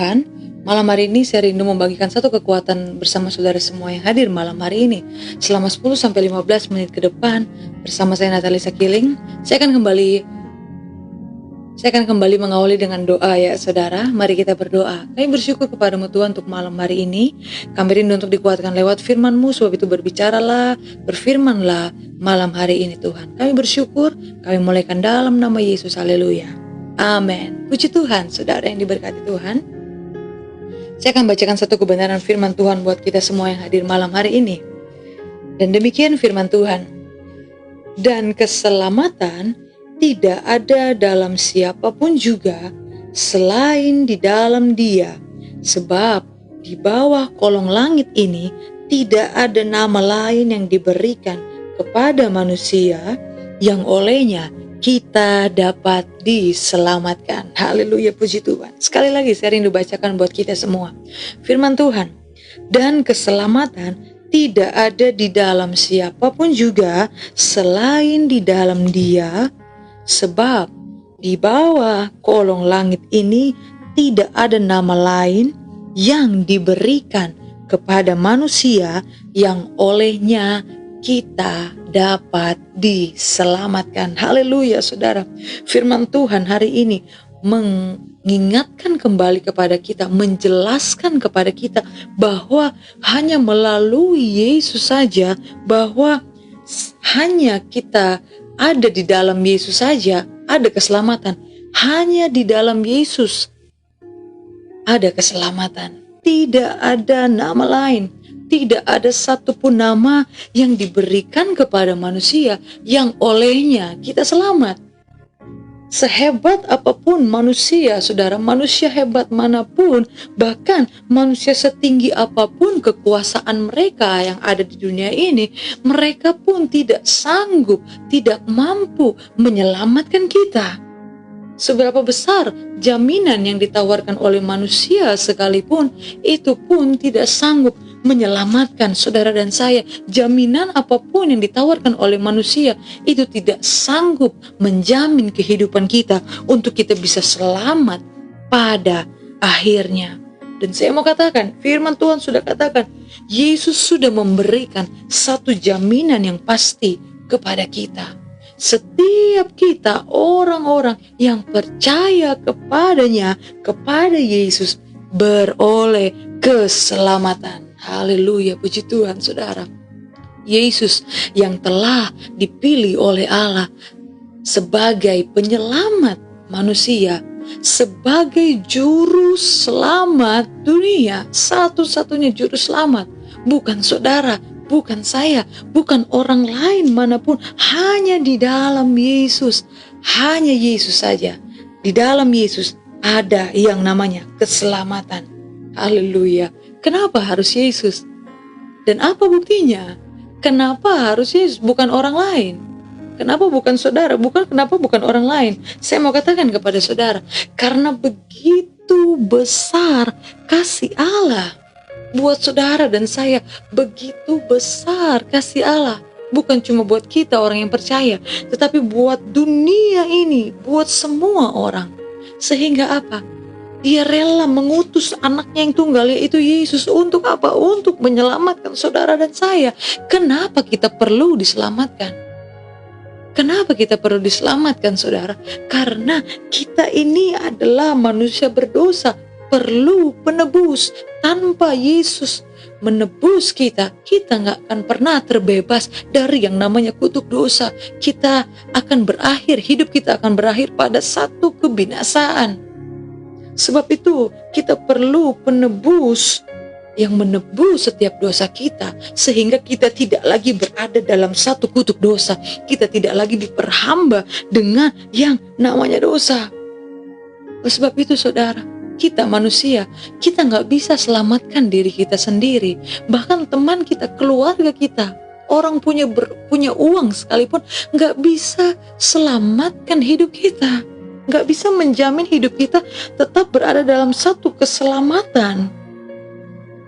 Tuhan, malam hari ini saya rindu membagikan satu kekuatan bersama saudara semua yang hadir malam hari ini. Selama 10-15 menit ke depan bersama saya Natalisa Killing, saya akan kembali mengawali dengan doa ya saudara. Mari kita berdoa. Kami bersyukur kepadamu Tuhan untuk malam hari ini. Kami rindu untuk dikuatkan lewat firman-Mu, sebab itu berbicaralah, berfirmanlah malam hari ini Tuhan. Kami bersyukur, kami mulaikan dalam nama Yesus. Haleluya. Amin. Puji Tuhan, saudara yang diberkati Tuhan. Saya akan bacakan satu kebenaran firman Tuhan buat kita semua yang hadir malam hari ini. Dan demikian firman Tuhan. Dan keselamatan tidak ada dalam siapapun juga selain di dalam Dia. Sebab di bawah kolong langit ini tidak ada nama lain yang diberikan kepada manusia yang olehnya kita dapat diselamatkan. Haleluya, puji Tuhan. Sekali lagi saya rindu bacakan buat kita semua. Firman Tuhan. Dan keselamatan tidak ada di dalam siapapun juga selain di dalam Dia. Sebab di bawah kolong langit ini tidak ada nama lain yang diberikan kepada manusia yang olehnya kita dapat diselamatkan. Haleluya saudara. Firman Tuhan hari ini mengingatkan kembali kepada kita, menjelaskan kepada kita bahwa hanya melalui Yesus saja, bahwa hanya kita ada di dalam Yesus saja ada keselamatan. Hanya di dalam Yesus ada keselamatan. Tidak ada nama lain. Tidak ada satupun nama yang diberikan kepada manusia yang olehnya kita selamat. Sehebat apapun manusia, saudara, manusia hebat manapun, bahkan manusia setinggi apapun kekuasaan mereka yang ada di dunia ini, mereka pun tidak sanggup, tidak mampu menyelamatkan kita. Seberapa besar jaminan yang ditawarkan oleh manusia sekalipun, itu pun tidak sanggup menyelamatkan saudara dan saya. Jaminan apapun yang ditawarkan oleh manusia itu tidak sanggup menjamin kehidupan kita untuk kita bisa selamat pada akhirnya. Dan saya mau katakan, firman Tuhan sudah katakan, Yesus sudah memberikan satu jaminan yang pasti kepada kita. Setiap kita, orang-orang yang percaya kepadanya, kepada Yesus, beroleh keselamatan. Haleluya, puji Tuhan saudara. Yesus yang telah dipilih oleh Allah sebagai penyelamat manusia, sebagai juru selamat dunia, satu-satunya juru selamat. Bukan saudara, bukan saya, bukan orang lain manapun, hanya di dalam Yesus. Hanya Yesus saja. Di dalam Yesus ada yang namanya keselamatan. Haleluya. Kenapa harus Yesus? Dan apa buktinya? Kenapa harus Yesus, bukan orang lain? Kenapa bukan saudara? Kenapa bukan orang lain? Saya mau katakan kepada saudara, karena begitu besar kasih Allah buat saudara dan saya. Begitu besar kasih Allah. Bukan cuma buat kita orang yang percaya, tetapi buat dunia ini, buat semua orang. Sehingga apa? Dia rela mengutus anaknya yang tunggal, yaitu Yesus. Untuk apa? Untuk menyelamatkan saudara dan saya. Kenapa kita perlu diselamatkan? Kenapa kita perlu diselamatkan saudara? Karena kita ini adalah manusia berdosa, perlu penebus. Tanpa Yesus menebus kita, kita gak akan pernah terbebas dari yang namanya kutuk dosa. Kita akan berakhir, hidup kita akan berakhir pada satu kebinasaan. Sebab itu kita perlu penebus yang menebus setiap dosa kita, sehingga kita tidak lagi berada dalam satu kutuk dosa. Kita tidak lagi diperhamba dengan yang namanya dosa. Sebab itu saudara, kita manusia, kita gak bisa selamatkan diri kita sendiri. Bahkan teman kita, keluarga kita, orang punya uang sekalipun gak bisa selamatkan hidup kita. Gak bisa menjamin hidup kita tetap berada dalam satu keselamatan.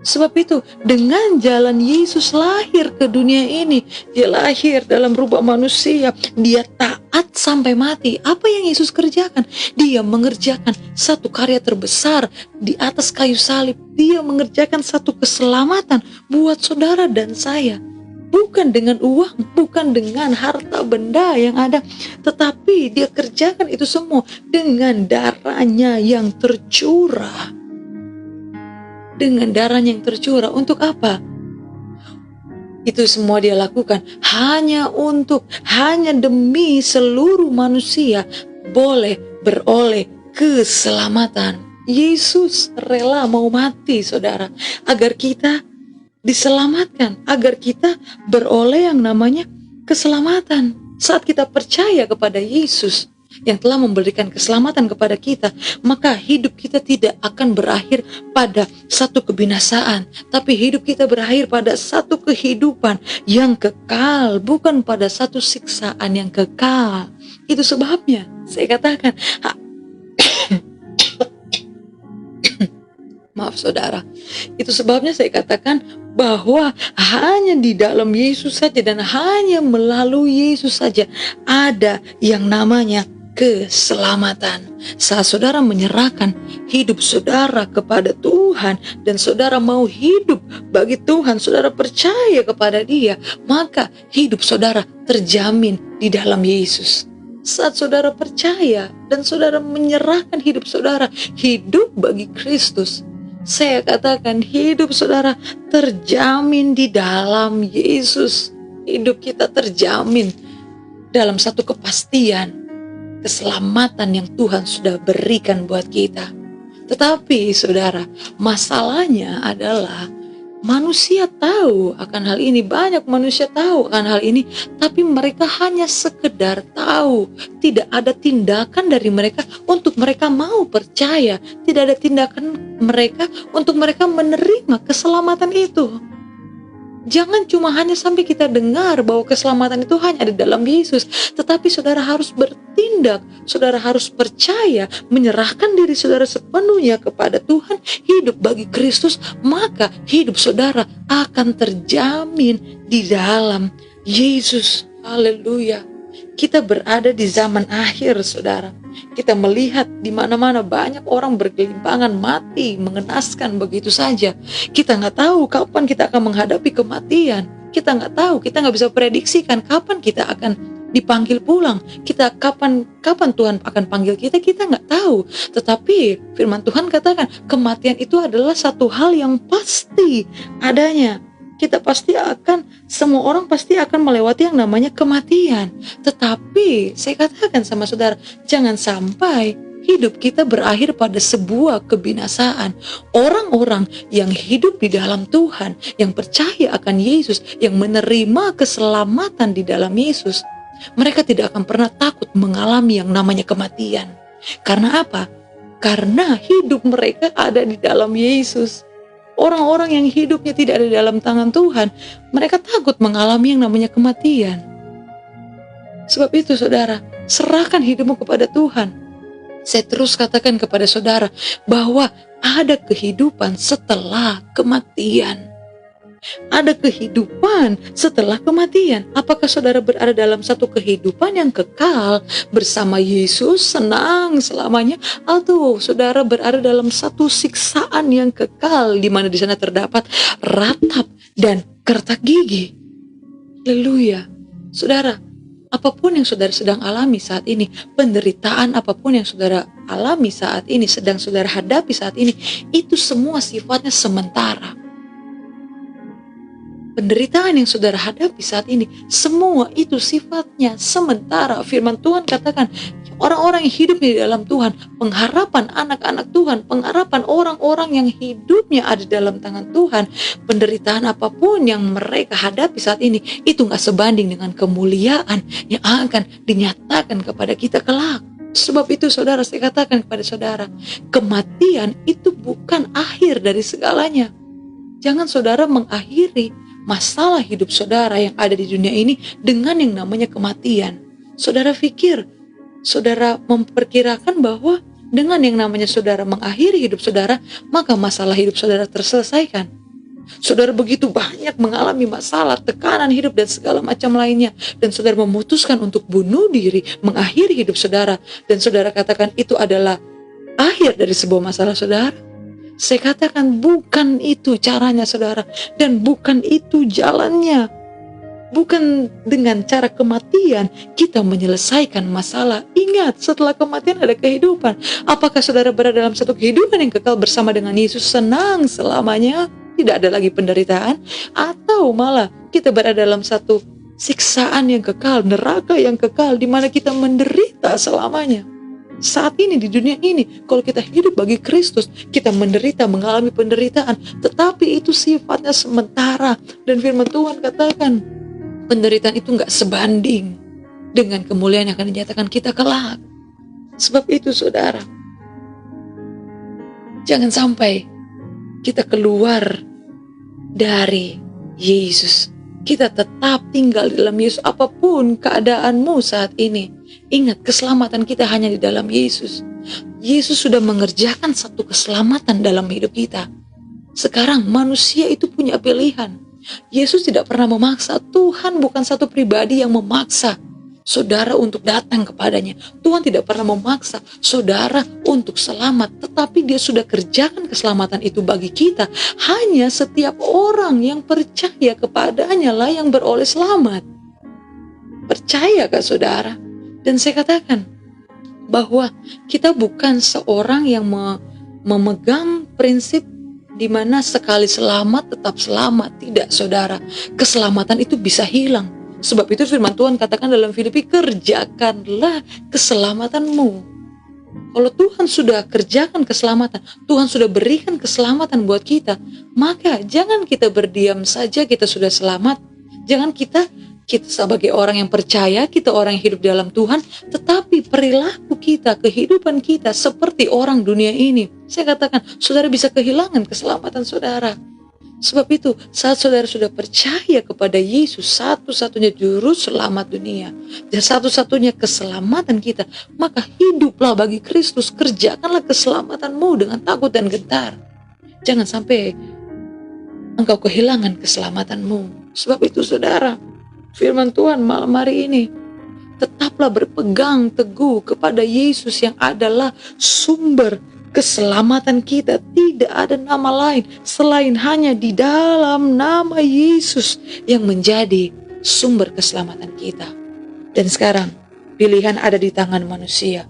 Sebab itu, dengan jalan Yesus lahir ke dunia ini, dia lahir dalam rupa manusia, dia taat sampai mati. Apa yang Yesus kerjakan? Dia mengerjakan satu karya terbesar di atas kayu salib. Dia mengerjakan satu keselamatan buat saudara dan saya. Bukan dengan uang, bukan dengan harta benda yang ada, tetapi dia kerjakan itu semua dengan darahnya yang tercurah. Dengan darahnya yang tercurah, untuk apa? Itu semua dia lakukan hanya demi seluruh manusia boleh beroleh keselamatan. Yesus rela mau mati, saudara, agar kita diselamatkan, agar kita beroleh yang namanya keselamatan. Saat kita percaya kepada Yesus yang telah memberikan keselamatan kepada kita, maka hidup kita tidak akan berakhir pada satu kebinasaan, tapi hidup kita berakhir pada satu kehidupan yang kekal, bukan pada satu siksaan yang kekal. Itu sebabnya saya katakan, maaf saudara, itu sebabnya saya katakan bahwa hanya di dalam Yesus saja dan hanya melalui Yesus saja ada yang namanya keselamatan. Saat saudara menyerahkan hidup saudara kepada Tuhan dan saudara mau hidup bagi Tuhan, saudara percaya kepada Dia, maka hidup saudara terjamin di dalam Yesus. Saat saudara percaya dan saudara menyerahkan hidup saudara hidup bagi Kristus, saya katakan hidup saudara terjamin di dalam Yesus. Hidup kita terjamin dalam satu kepastian keselamatan yang Tuhan sudah berikan buat kita. Tetapi saudara, masalahnya adalah manusia tahu akan hal ini, banyak manusia tahu akan hal ini, tapi mereka hanya sekedar tahu. Tidak ada tindakan dari mereka untuk mereka mau percaya, tidak ada tindakan mereka untuk mereka menerima keselamatan itu. Jangan cuma hanya sampai kita dengar bahwa keselamatan itu hanya ada dalam Yesus, tetapi saudara harus bertindak, saudara harus percaya, menyerahkan diri saudara sepenuhnya kepada Tuhan, hidup bagi Kristus, maka hidup saudara akan terjamin di dalam Yesus. Haleluya. Kita berada di zaman akhir, saudara. Kita melihat di mana-mana banyak orang bergelimpangan mati, mengenaskan begitu saja. Kita nggak tahu kapan kita akan menghadapi kematian. Kita nggak tahu, kita nggak bisa prediksikan kapan kita akan dipanggil pulang. Kita kapan Tuhan akan panggil kita nggak tahu. Tetapi firman Tuhan katakan kematian itu adalah satu hal yang pasti adanya. Semua orang pasti akan melewati yang namanya kematian. Tetapi saya katakan sama saudara, jangan sampai hidup kita berakhir pada sebuah kebinasaan. Orang-orang yang hidup di dalam Tuhan, yang percaya akan Yesus, yang menerima keselamatan di dalam Yesus, mereka tidak akan pernah takut mengalami yang namanya kematian. Karena apa? Karena hidup mereka ada di dalam Yesus. Orang-orang yang hidupnya tidak ada dalam tangan Tuhan, mereka takut mengalami yang namanya kematian. Sebab itu saudara, serahkan hidupmu kepada Tuhan. Saya terus katakan kepada saudara bahwa ada kehidupan setelah kematian. Ada kehidupan setelah kematian. Apakah saudara berada dalam satu kehidupan yang kekal bersama Yesus, senang selamanya, atau saudara berada dalam satu siksaan yang kekal di mana di sana terdapat ratap dan kertak gigi? Haleluya. Saudara, apapun yang saudara sedang alami saat ini, penderitaan apapun yang saudara alami saat ini, sedang saudara hadapi saat ini, itu semua sifatnya sementara. Penderitaan yang saudara hadapi saat ini, semua itu sifatnya sementara. Firman Tuhan katakan, orang-orang yang hidup di dalam Tuhan, pengharapan anak-anak Tuhan, pengharapan orang-orang yang hidupnya ada dalam tangan Tuhan, penderitaan apapun yang mereka hadapi saat ini, itu gak sebanding dengan kemuliaan yang akan dinyatakan kepada kita kelak. Sebab itu saudara, saya katakan kepada saudara, kematian itu bukan akhir dari segalanya. Jangan saudara mengakhiri masalah hidup saudara yang ada di dunia ini dengan yang namanya kematian. Saudara pikir, saudara memperkirakan bahwa dengan yang namanya saudara mengakhiri hidup saudara, maka masalah hidup saudara terselesaikan? Saudara begitu banyak mengalami masalah, tekanan hidup dan segala macam lainnya, dan saudara memutuskan untuk bunuh diri, mengakhiri hidup saudara, dan saudara katakan itu adalah akhir dari sebuah masalah saudara. Saya katakan bukan itu caranya saudara, dan bukan itu jalannya. Bukan dengan cara kematian kita menyelesaikan masalah. Ingat, setelah kematian ada kehidupan. Apakah saudara berada dalam satu kehidupan yang kekal bersama dengan Yesus, senang selamanya, tidak ada lagi penderitaan, atau malah kita berada dalam satu siksaan yang kekal, neraka yang kekal, di mana kita menderita selamanya. Saat ini di dunia ini, kalau kita hidup bagi Kristus, kita menderita, mengalami penderitaan, tetapi itu sifatnya sementara. Dan firman Tuhan katakan, penderitaan itu gak sebanding dengan kemuliaan yang akan dinyatakan kita kelak. Sebab itu saudara, jangan sampai kita keluar dari Yesus. Kita tetap tinggal di dalam Yesus apapun keadaanmu saat ini. Ingat, keselamatan kita hanya di dalam Yesus. Yesus sudah mengerjakan satu keselamatan dalam hidup kita. Sekarang manusia itu punya pilihan. Yesus tidak pernah memaksa. Tuhan bukan satu pribadi yang memaksa saudara untuk datang kepadanya. Tuhan tidak pernah memaksa saudara untuk selamat, tetapi Dia sudah kerjakan keselamatan itu bagi kita. Hanya setiap orang yang percaya kepadanya lah yang beroleh selamat. Percayakah saudara? Dan saya katakan bahwa kita bukan seorang yang memegang prinsip di mana sekali selamat tetap selamat. Tidak saudara, keselamatan itu bisa hilang. Sebab itu firman Tuhan katakan dalam Filipi, kerjakanlah keselamatanmu. Kalau Tuhan sudah kerjakan keselamatan, Tuhan sudah berikan keselamatan buat kita, maka jangan kita berdiam saja kita sudah selamat. Jangan kita sebagai orang yang percaya, kita orang yang hidup dalam Tuhan, tetapi perilaku kita, kehidupan kita seperti orang dunia ini. Saya katakan, saudara bisa kehilangan keselamatan saudara. Sebab itu, saat saudara sudah percaya kepada Yesus, satu-satunya juru selamat dunia, dan satu-satunya keselamatan kita, maka hiduplah bagi Kristus, kerjakanlah keselamatanmu dengan takut dan gentar. Jangan sampai engkau kehilangan keselamatanmu. Sebab itu saudara, firman Tuhan malam hari ini, tetaplah berpegang teguh kepada Yesus yang adalah sumber keselamatan kita. Tidak ada nama lain selain hanya di dalam nama Yesus yang menjadi sumber keselamatan kita. Dan sekarang pilihan ada di tangan manusia,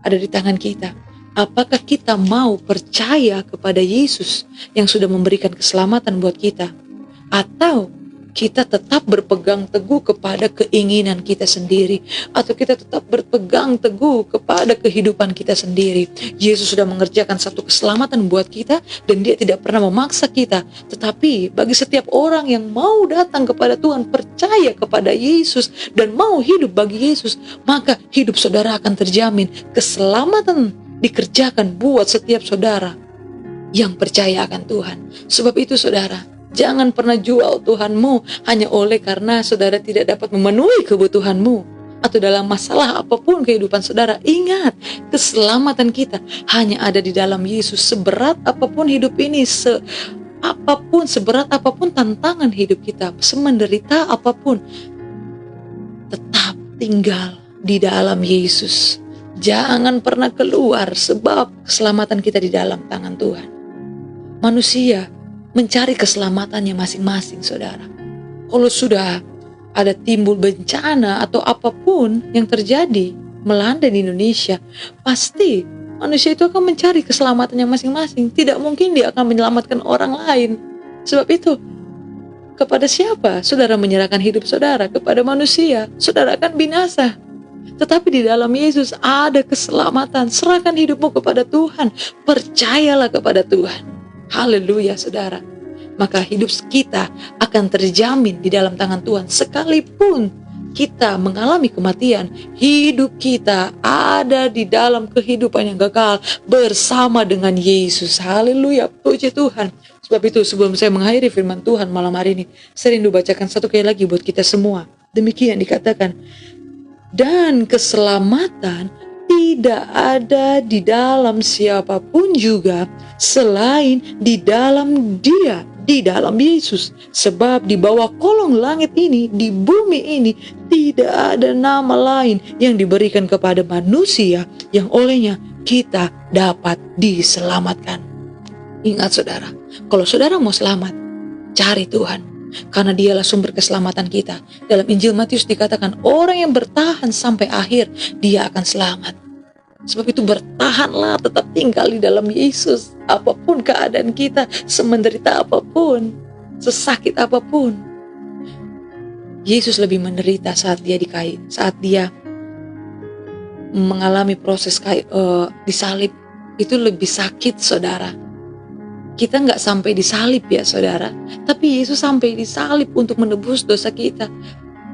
ada di tangan kita. Apakah kita mau percaya kepada Yesus yang sudah memberikan keselamatan buat kita, atau kita tetap berpegang teguh kepada keinginan kita sendiri, atau kita tetap berpegang teguh kepada kehidupan kita sendiri. Yesus sudah mengerjakan satu keselamatan buat kita, dan Dia tidak pernah memaksa kita. Tetapi bagi setiap orang yang mau datang kepada Tuhan, percaya kepada Yesus, dan mau hidup bagi Yesus, maka hidup saudara akan terjamin. Keselamatan dikerjakan buat setiap saudara yang percaya akan Tuhan. Sebab itu saudara, jangan pernah jual Tuhanmu hanya oleh karena saudara tidak dapat memenuhi kebutuhanmu, atau dalam masalah apapun kehidupan saudara. Ingat, keselamatan kita hanya ada di dalam Yesus. Seberat apapun hidup ini, seberat apapun tantangan hidup kita, semenderita apapun, tetap tinggal di dalam Yesus. Jangan pernah keluar, sebab keselamatan kita di dalam tangan Tuhan. Manusia mencari keselamatannya masing-masing saudara. Kalau sudah ada timbul bencana atau apapun yang terjadi melanda di Indonesia, pasti manusia itu akan mencari keselamatannya masing-masing. Tidak mungkin dia akan menyelamatkan orang lain. Sebab itu, kepada siapa saudara menyerahkan hidup saudara? Kepada manusia, saudara akan binasa. Tetapi di dalam Yesus ada keselamatan. Serahkan hidupmu kepada Tuhan, percayalah kepada Tuhan. Haleluya saudara. Maka hidup kita akan terjamin di dalam tangan Tuhan. Sekalipun kita mengalami kematian, hidup kita ada di dalam kehidupan yang kekal bersama dengan Yesus. Haleluya, puji Tuhan. Sebab itu sebelum saya mengakhiri firman Tuhan malam hari ini, saya rindu bacakan satu kali lagi buat kita semua. Demikian dikatakan, dan keselamatan tidak ada di dalam siapapun juga selain di dalam Dia, di dalam Yesus. Sebab di bawah kolong langit ini, di bumi ini, tidak ada nama lain yang diberikan kepada manusia yang olehnya kita dapat diselamatkan. Ingat saudara, kalau saudara mau selamat, cari Tuhan. Karena dialah sumber keselamatan kita. Dalam Injil Matius dikatakan orang yang bertahan sampai akhir, dia akan selamat. Sebab itu bertahanlah, tetap tinggal di dalam Yesus. Apapun keadaan kita, semenderita apapun, sesakit apapun, Yesus lebih menderita saat dia dikait, saat dia mengalami proses disalib. Itu lebih sakit saudara. Kita nggak sampai disalib ya saudara, tapi Yesus sampai disalib untuk menebus dosa kita.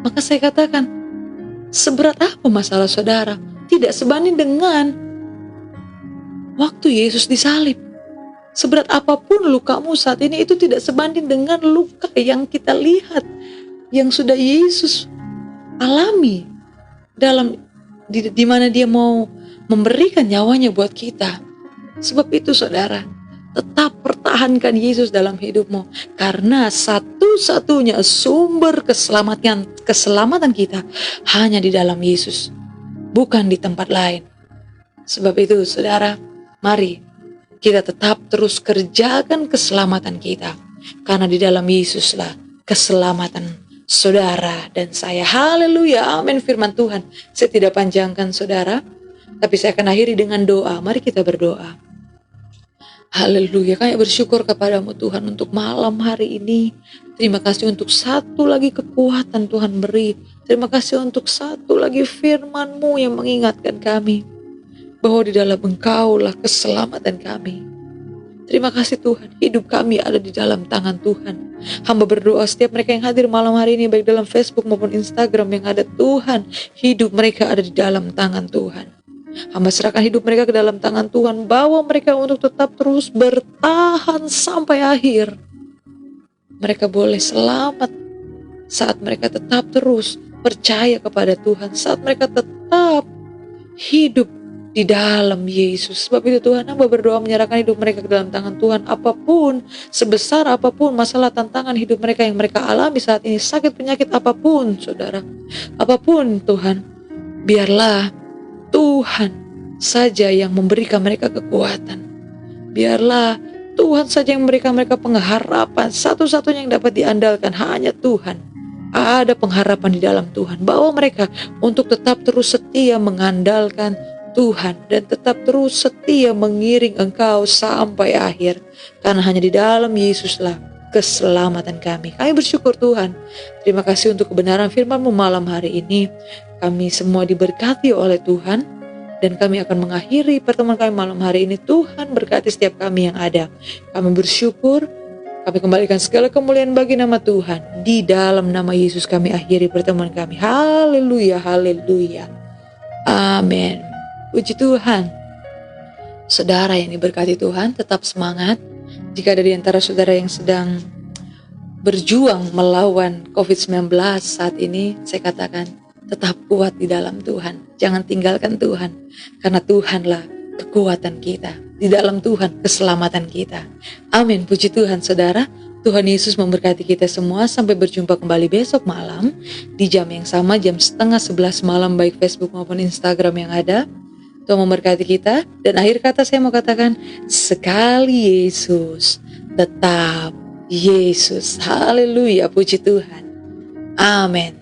Maka saya katakan, seberat apa masalah saudara? Tidak sebanding dengan waktu Yesus disalib. Seberat apapun lukamu saat ini, itu tidak sebanding dengan luka yang kita lihat, yang sudah Yesus alami di mana dia mau memberikan nyawanya buat kita. Sebab itu saudara, tetap pertahankan Yesus dalam hidupmu, karena satu-satunya sumber keselamatan kita hanya di dalam Yesus, bukan di tempat lain. Sebab itu saudara, mari kita tetap terus kerjakan keselamatan kita, karena di dalam Yesuslah keselamatan saudara dan saya. Haleluya, amin firman Tuhan. Saya tidak panjangkan saudara, tapi saya akan akhiri dengan doa. Mari kita berdoa. Haleluya, kami bersyukur kepadamu Tuhan untuk malam hari ini. Terima kasih untuk satu lagi kekuatan Tuhan beri. Terima kasih untuk satu lagi firman-Mu yang mengingatkan kami bahwa di dalam Engkau-lah keselamatan kami. Terima kasih Tuhan, hidup kami ada di dalam tangan Tuhan. Hamba berdoa setiap mereka yang hadir malam hari ini, baik dalam Facebook maupun Instagram yang ada, Tuhan, hidup mereka ada di dalam tangan Tuhan. Hamba serahkan hidup mereka ke dalam tangan Tuhan. Bawa mereka untuk tetap terus bertahan sampai akhir. Mereka boleh selamat saat mereka tetap terus percaya kepada Tuhan, saat mereka tetap hidup di dalam Yesus. Sebab itu Tuhan, hamba berdoa menyerahkan hidup mereka ke dalam tangan Tuhan. Apapun, sebesar apapun masalah tantangan hidup mereka yang mereka alami saat ini, sakit penyakit apapun saudara, apapun Tuhan, biarlah Tuhan saja yang memberikan mereka kekuatan. Biarlah Tuhan saja yang memberikan mereka pengharapan. Satu-satunya yang dapat diandalkan hanya Tuhan. Ada pengharapan di dalam Tuhan. Bawa mereka untuk tetap terus setia mengandalkan Tuhan, dan tetap terus setia mengiring Engkau sampai akhir. Karena hanya di dalam Yesuslah keselamatan kami. Kami bersyukur Tuhan. Terima kasih untuk kebenaran firman-Mu malam hari ini. Kami semua diberkati oleh Tuhan, dan kami akan mengakhiri pertemuan kami malam hari ini. Tuhan berkati setiap kami yang ada. Kami bersyukur, kami kembalikan segala kemuliaan bagi nama Tuhan. Di dalam nama Yesus kami akhiri pertemuan kami. Haleluya, haleluya. Amin. Puji Tuhan. Saudara yang diberkati Tuhan, tetap semangat. Jika ada di antara saudara yang sedang berjuang melawan COVID-19 saat ini, saya katakan, tetap kuat di dalam Tuhan. Jangan tinggalkan Tuhan, karena Tuhanlah kekuatan kita. Di dalam Tuhan keselamatan kita. Amin. Puji Tuhan saudara. Tuhan Yesus memberkati kita semua. Sampai berjumpa kembali besok malam di jam yang sama, jam 10:30 malam, baik Facebook maupun Instagram yang ada. Tuhan memberkati kita. Dan akhir kata saya mau katakan, sekali Yesus, tetap Yesus. Haleluya. Puji Tuhan. Amin.